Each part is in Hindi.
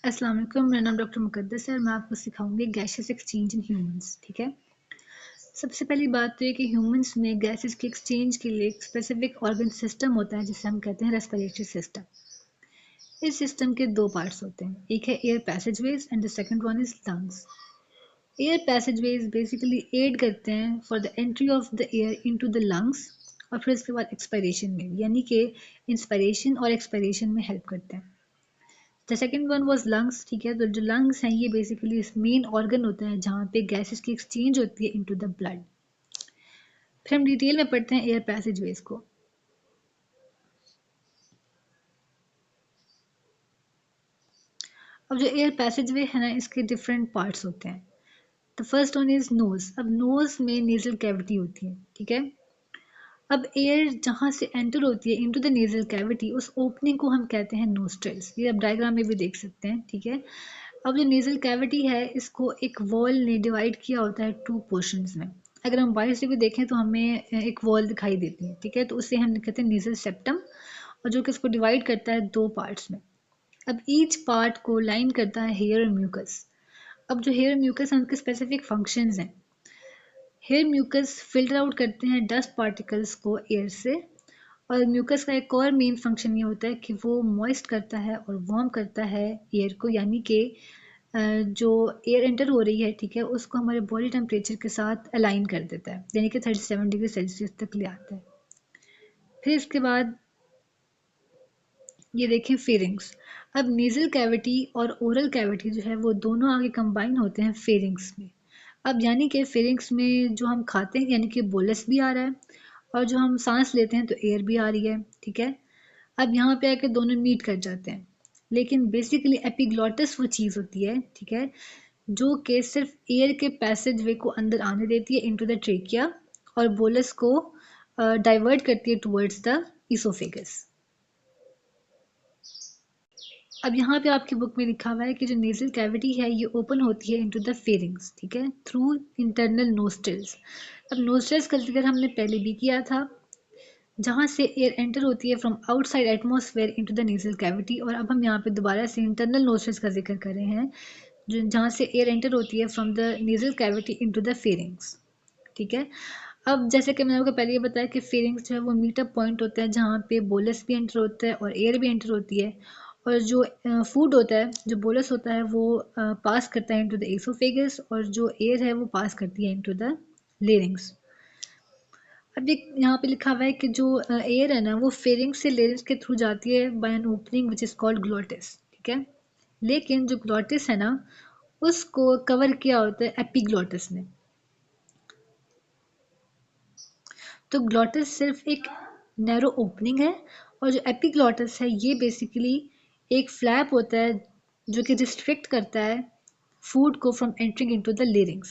अस्सलाम वालेकुम, मेरा नाम डॉक्टर मुकद्दस है और मैं आपको सिखाऊंगी गैसेस एक्सचेंज इन ह्यूमंस। ठीक है। सबसे पहली बात तो ये कि ह्यूमंस में गैसेस के एक्सचेंज के लिए एक स्पेसिफिक ऑर्गन सिस्टम होता है जिसे हम कहते हैं रेस्पिरेटरी सिस्टम। इस सिस्टम के दो पार्ट्स होते हैं, एक है air passageways and the second one is lungs. Air passageways basically aid करते हैं for the entry of the air into the lungs और फिर उसके बाद एक्सपायरेशन में, यानी कि इंस्पायरेशन और एक्सपायरेशन में हेल्प करते हैं। The second one was lungs. ठीक है, तो जो लंग्स हैं ये बेसिकली मेन ऑर्गन होता है जहाँ पे गैसेस की एक्सचेंज होती है इनटू द ब्लड। फिर हम डिटेल में पढ़ते हैं एयर पैसेजवेज को। अब जो एयर पैसेजवे है ना, इसके डिफरेंट पार्ट्स होते हैं। The first one is nose. अब नोज में नेजल कैविटी होती है। ठीक है। अब एयर जहाँ से एंटर होती है इनटू द नेजल कैविटी, उस ओपनिंग को हम कहते हैं नोस्ट्रल्स। ये आप डायग्राम में भी देख सकते हैं। ठीक है। अब जो नेजल कैविटी है इसको एक वॉल ने डिवाइड किया होता है टू पोर्शंस में। अगर हम बाहर से भी देखें तो हमें एक वॉल दिखाई देती है। ठीक है, तो उसे हम कहते हैं नेजल सेप्टम, और जो कि इसको डिवाइड करता है दो पार्ट्स में। अब ईच पार्ट को लाइन करता है हेयर और म्यूकस। अब जो हेयर म्यूकस हैं उनके स्पेसिफिक फंक्शंस हैं। हेयर म्यूकस फिल्टर आउट करते हैं डस्ट पार्टिकल्स को एयर से, और म्यूकस का एक और मेन फंक्शन ये होता है कि वो मॉइस्ट करता है और वार्म करता है एयर को, यानी कि जो एयर एंटर हो रही है, ठीक है, उसको हमारे बॉडी टेम्परेचर के साथ अलाइन कर देता है, यानी कि 37 डिग्री सेल्सियस तक ले आता है। फिर इसके बाद ये देखें फेरिंग्स। अब नेजल कैविटी और ओरल कैविटी जो है वो दोनों आगे कंबाइन होते हैं फेरिंग्स में। अब यानी कि फेरिंग्स में जो हम खाते हैं यानी कि बोलस भी आ रहा है, और जो हम सांस लेते हैं तो एयर भी आ रही है। ठीक है। अब यहाँ पे आके दोनों मीट कर जाते हैं, लेकिन बेसिकली एपिग्लॉटिस वो चीज़ होती है, ठीक है, जो कि सिर्फ एयर के पैसेज वे को अंदर आने देती है इनटू द ट्रेकिया, और बोलस को डाइवर्ट करती है टुवर्ड्स द इसोफेगस। अब यहाँ पे आपकी बुक में लिखा हुआ है कि जो नेजल कैविटी है ये ओपन होती है इनटू द फेरिंग्स, ठीक है, थ्रू इंटरनल नोस्ट्रल्स। अब नोस्ट्रल्स का जिक्र हमने पहले भी किया था, जहाँ से एयर एंटर होती है from outside atmosphere into the nasal cavity, और अब हम यहाँ पे दोबारा से इंटरनल नोस्ट्रल्स का जिक्र कर रहे हैं, जो जहाँ से एयर एंटर होती है from the nasal cavity into the pharynx. ठीक है। अब जैसे कि मैंने आपको पहले ये बताया कि फेरिंग्स जो है वो मीटअप पॉइंट होता है जहाँ पे बोलस भी एंटर होता है और एयर भी एंटर होती है, और जो फूड होता है, जो बोलस होता है वो पास करता है इनटू द एसोफेगस, और जो एयर है वो पास करती है इनटू द लेरिंग्स। अब एक यहाँ पे लिखा हुआ है कि जो एयर है ना वो फेरिंग्स से लेरिंग्स के थ्रू जाती है by an opening which is called glottis. ठीक है। लेकिन जो ग्लोटिस है ना उसको कवर किया होता है एपिग्लोटिस ने। तो ग्लॉटिस सिर्फ एक नैरो ओपनिंग है, और जो एपिग्लॉटिस है ये बेसिकली एक फ्लैप होता है जो कि रिस्ट्रिक्ट करता है फूड को from entering into the larynx.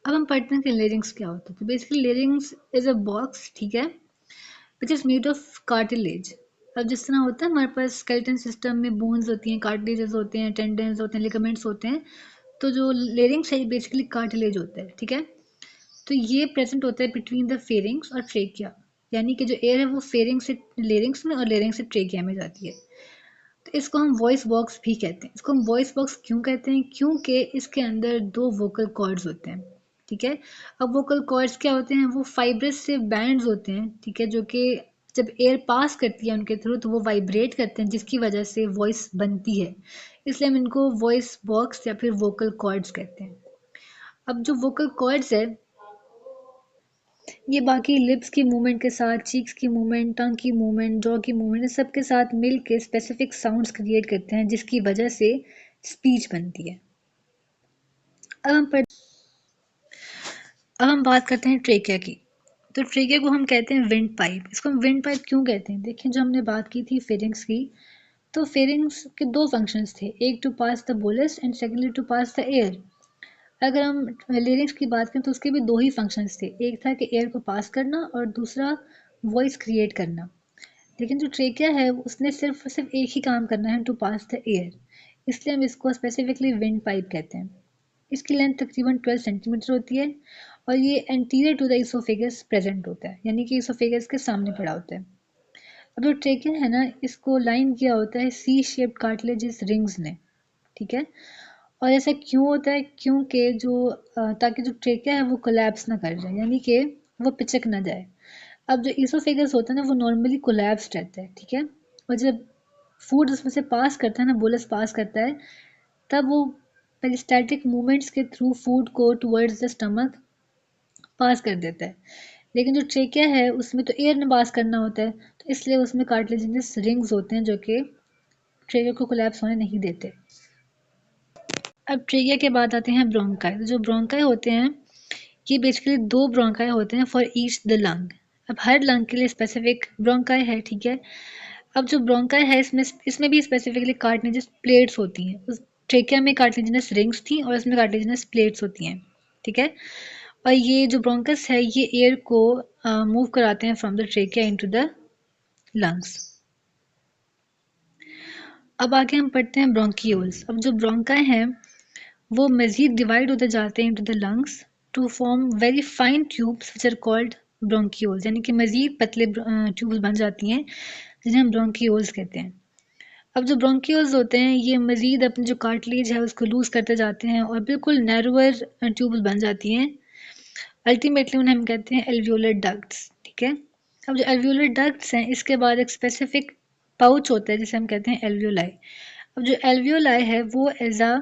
अब हम पढ़ते हैं कि लेरिंग्स क्या होता है। तो basically larynx is a box, ठीक है, which is made of cartilage. अब जिस तरह होता है हमारे पास स्केलेटन सिस्टम में बोन्स होती हैं, कार्टिलेजेस होते हैं, टेंडन्स होते हैं, लिगामेंट्स होते हैं, तो जो लेरिंग्स है ये बेसिकली कार्टिलेज होता है। ठीक है। तो ये प्रेजेंट होता है बिटवीन द फेरिंग्स और ट्रेकिया, यानी कि जो एयर है वो फेरिंग से लेरिंग्स में और लेरिंग से ट्रेकिया में जाती है। तो इसको हम वॉइस बॉक्स भी कहते हैं। इसको हम वॉइस बॉक्स क्यों कहते हैं? क्योंकि इसके अंदर दो वोकल कॉर्ड्स होते हैं। ठीक है। अब वोकल कॉर्ड्स क्या होते हैं? वो फाइब्रस से बैंड्स होते हैं, ठीक है, जो कि जब एयर पास करती है उनके थ्रू तो वो वाइब्रेट करते हैं, जिसकी वजह से वॉइस बनती है। इसलिए हम इनको वॉइस बॉक्स या फिर वोकल कॉर्ड्स कहते हैं। अब जो वोकल कॉर्ड्स है ये बाकी लिप्स की मूवमेंट के साथ, चीक्स की मूवमेंट, टंग की मूवमेंट, जॉ की मूवमेंट, सब के साथ मिल के स्पेसिफिक साउंड्स क्रिएट करते हैं, जिसकी वजह से स्पीच बनती है। अब हम पढ़ अब हम बात करते हैं ट्रेकिया की। तो ट्रेकिया को हम कहते हैं विंड पाइप। इसको हम विंड पाइप क्यों कहते हैं? देखिए, जो हमने बात की थी फेरिंग्स की, तो फेरिंग्स के दो फंक्शंस थे, एक to pass the bolus and secondly to pass the air. अगर हम लिरिक्स की बात करें तो उसके भी दो ही फंक्शंस थे, एक था कि एयर को पास करना और दूसरा वॉइस क्रिएट करना। लेकिन जो ट्रेकिया है उसने सिर्फ सिर्फ एक ही काम करना है, टू पास द एयर, इसलिए हम इसको स्पेसिफिकली विंड पाइप कहते हैं। इसकी लेंथ तकरीबन 12 सेंटीमीटर होती है, और ये anterior to the oesophagus present होता है, यानी कि इसोफेगस के सामने पड़ा होता है। अब जो ट्रेकिया है ना, इसको लाइन किया होता है सी शेप्ड कार्टिलेजिस रिंग्स ने, ठीक है। और ऐसा क्यों होता है? क्योंकि ताकि जो ट्रेकिया है वो कोलैप्स ना कर जाए, यानी कि वो पिचक ना जाए। अब जो ईसोफेगस होता है ना, वो नॉर्मली कोलैप्स्ड रहता है, ठीक है। और जब फूड उसमें से पास करता है ना, बोलस पास करता है, तब वो पेरिस्टैटिक मूवमेंट्स के थ्रू फूड को टुवर्ड्स द स्टमक पास कर देता है। लेकिन जो ट्रेकिया है उसमें तो एयर ने पास करना होता है, तो इसलिए उसमें कार्टिलेजिनस रिंग्स होते हैं जो कि ट्रेकिया को कोलैप्स होने नहीं देते। अब ट्रेकिया के बाद आते हैं ब्रोंकाई। तो जो ब्रोंकाई होते हैं, ये बेसिकली दो ब्रोंकाई होते हैं फॉर ईच द लंग। अब हर लंग के लिए स्पेसिफिक ब्रोंकाई है, ठीक है। अब जो ब्रोंकाई है, इसमें इसमें भी स्पेसिफिकली कार्टिलेजिनस प्लेट्स होती हैं। उस ट्रेकिया में कार्टिलेजिनस रिंग्स थी और इसमें कार्टिलेजिनस प्लेट्स होती हैं, ठीक है। और ये जो ब्रोंकस है, ये एयर को मूव कराते हैं from the trachea into the lungs. अब आगे हम पढ़ते हैं ब्रोंकियोल्स। अब जो ब्रोंकाई हैं, वो मज़ीद डिवाइड होते जाते हैं into the lungs to form very fine tubes which are called bronchioles, यानी कि मज़ीद पतले ट्यूब्स बन जाती हैं जिन्हें हम ब्रोंकियोल्स कहते हैं। अब जो ब्रोंकियोल्स होते हैं, ये मज़ीद अपनी जो कार्टिलेज है उसको लूज़ करते जाते हैं और बिल्कुल नैरोअर ट्यूब्स बन जाती हैं। अल्टीमेटली उन्हें हम कहते हैं एल्वियोलर डक्ट्स, ठीक है। अब जो एल्वियोलर डक्ट्स हैं, इसके बाद एक स्पेसिफिक पाउच होता है जिसे हम कहते हैं एल्वियोलाई। अब जो एल्वियोलाई है, वो एज अ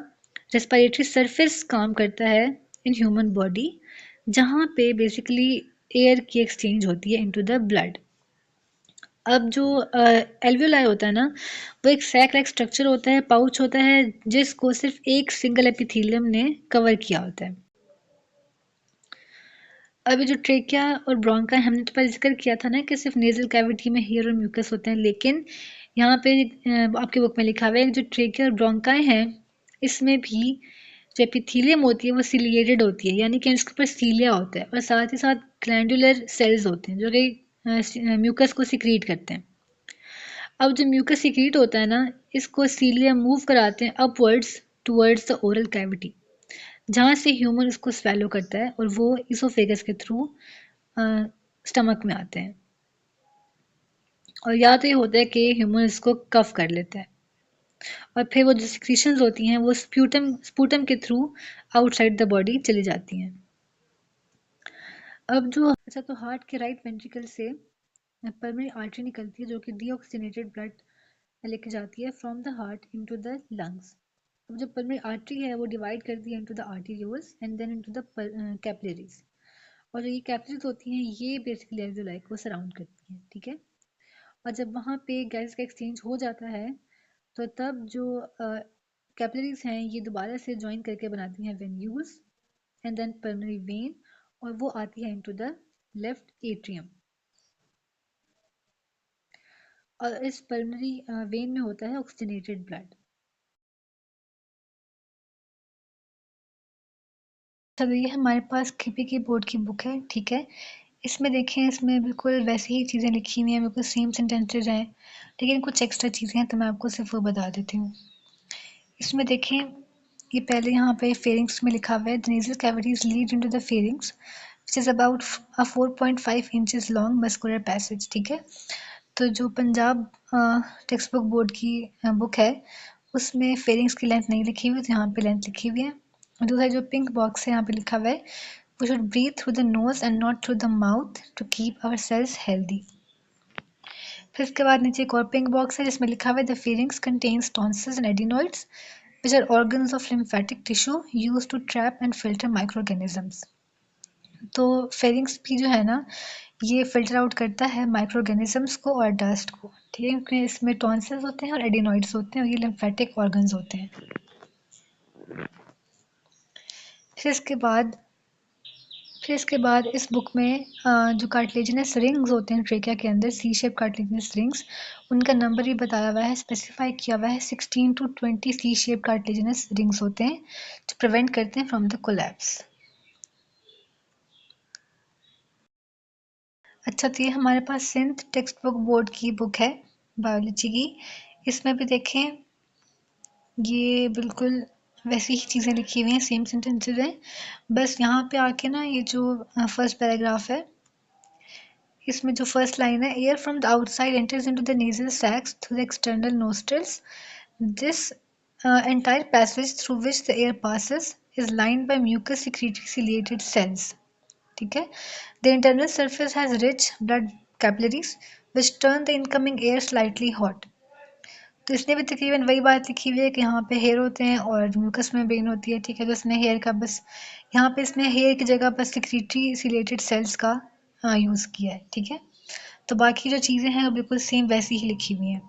रेस्पिरेटरी सरफेस काम करता है इन ह्यूमन बॉडी, जहाँ पे बेसिकली एयर की एक्सचेंज होती है इनटू द ब्लड। अब जो एल्वियोलाई होता है ना, वो एक सैक लाइक स्ट्रक्चर होता है, पाउच होता है, जिसको सिर्फ एक सिंगल एपिथेलियम ने कवर किया होता है। अभी जो ट्रेकिया और ब्रोंका हमने तो पहले जिक्र किया था ना कि सिर्फ नेजल कैविटी में हेयर और म्यूकस होते हैं, लेकिन यहाँ पे आपके बुक में लिखा हुआ है जो ट्रेकिया और ब्रोंकाई हैं, इसमें भी जो एपिथेलियम होती है वो सिलिएटेड होती है, यानी कि इसके ऊपर सीलिया होता है, और साथ ही साथ ग्लैंडुलर सेल्स होते हैं जो कि म्यूकस को सिक्रीट करते हैं। अब जो म्यूकस सिक्रीट होता है ना, इसको सीलिया मूव कराते हैं upwards towards the oral cavity, जहाँ से ह्यूमन उसको स्वेलो करता है और वो इसोफेगस के थ्रू स्टमक में आते हैं। और या तो ये होता है कि ह्यूमन इसको कफ कर लेता है और फिर वो जो सिक्रीशंस होती हैं वो स्पूटम के थ्रू आउटसाइड द बॉडी चली जाती हैं। अब जो अच्छा, तो हार्ट के राइट वेंट्रिकल से पल्मोनरी आर्टरी निकलती है जो कि डीऑक्सीजनेटेड ब्लड लेके जाती है from the heart into the lungs. अब जो पल्मोनरी आर्टरी है वो डिवाइड करती है into the arterioles and then into the capillaries. और जो ये कैपिलरीज होती हैं, ये बेसिकली एल्वियोलाई को सराउंड करती हैं, ठीक है। और जब वहाँ पे गैस का एक्सचेंज हो जाता है, तो तब जो कैपिलरीज हैं ये दोबारा से ज्वाइन करके बनाती हैं venules and then pulmonary vein, और वो आती है इनटू द लेफ्ट एट्रियम। और इस पल्मोनरी वेन में होता है ऑक्सीजनेटेड ब्लड। चलो, ये हमारे पास केपी की बोर्ड की बुक है, ठीक है। इसमें देखें, इसमें बिल्कुल वैसी ही चीज़ें लिखी हुई हैं, बिल्कुल सेम सेंटेंसेज हैं, लेकिन कुछ एक्स्ट्रा चीज़ें हैं तो मैं आपको सिर्फ वो बता देती हूँ। इसमें देखें, ये पहले यहाँ पे फेरिंग्स में लिखा हुआ है, the nasal cavities lead into the pharynx which is about a 4.5 inches long muscular passage, ठीक है। तो जो पंजाब टेक्स्ट बुक बोर्ड की बुक है, उसमें फेरिंग्स की लेंथ नहीं लिखी हुई, तो यहाँ पे लेंथ लिखी हुई है। और दूसरा जो पिंक बॉक्स है, यहाँ पे लिखा हुआ है, we should breathe through the nose and not through the mouth to keep our cells healthy. फिर इसके बाद नीचे एक और पिंक बॉक्स है जिसमें लिखा हुआ है, the pharynx contains tonsils and adenoids which are organs of lymphatic tissue used to trap and filter microorganisms। तो फेरिंग्स भी जो है ना, ये फिल्टर आउट करता है माइक्रोऑर्गेनिजम्स को और डस्ट को, ठीक है, क्योंकि इसमें टॉन्सिल्स होते हैं और एडिनॉइड्स होते हैं और ये लिम्फेटिक ऑर्गन्स होते हैं। फिर इसके बाद फिर इसके बाद इस बुक में जो कार्टिलेजिनस रिंग्स होते हैं ट्रेकिया के अंदर, सी शेप कार्टिलेजिनस रिंग्स, उनका नंबर भी बताया हुआ है, स्पेसिफाई किया हुआ है, 16 to 20 C shape cartilaginous rings होते हैं जो प्रिवेंट करते हैं फ्रॉम द कोलैप्स। अच्छा, तो ये हमारे पास सिंथ टेक्स्ट बुक बोर्ड की बुक है बायोलॉजी की। इसमें भी देखें, ये बिल्कुल वैसी ही चीज़ें लिखी हुई हैं, सेम सेंटेंसेस हैं, बस यहाँ पे आके ना ये जो फर्स्ट पैराग्राफ है, इसमें जो फर्स्ट लाइन है, air from the outside enters into the nasal sacs through the external nostrils. This entire passage through which the air passes is lined by mucus secretory ciliated cells. ठीक है. The internal surface has rich blood capillaries which turn the incoming air slightly hot. तो इसने भी तकरीबन वही बात लिखी हुई है कि यहाँ पे हेयर होते हैं और म्यूकस में बेन होती है. ठीक है. तो इसने हेयर का बस यहाँ पे इसने हेयर की जगह बस सिक्रीटरी सिलेटेड सेल्स का यूज़ किया है. ठीक है. तो बाकी जो चीज़ें हैं वो बिल्कुल सेम वैसी ही लिखी हुई हैं.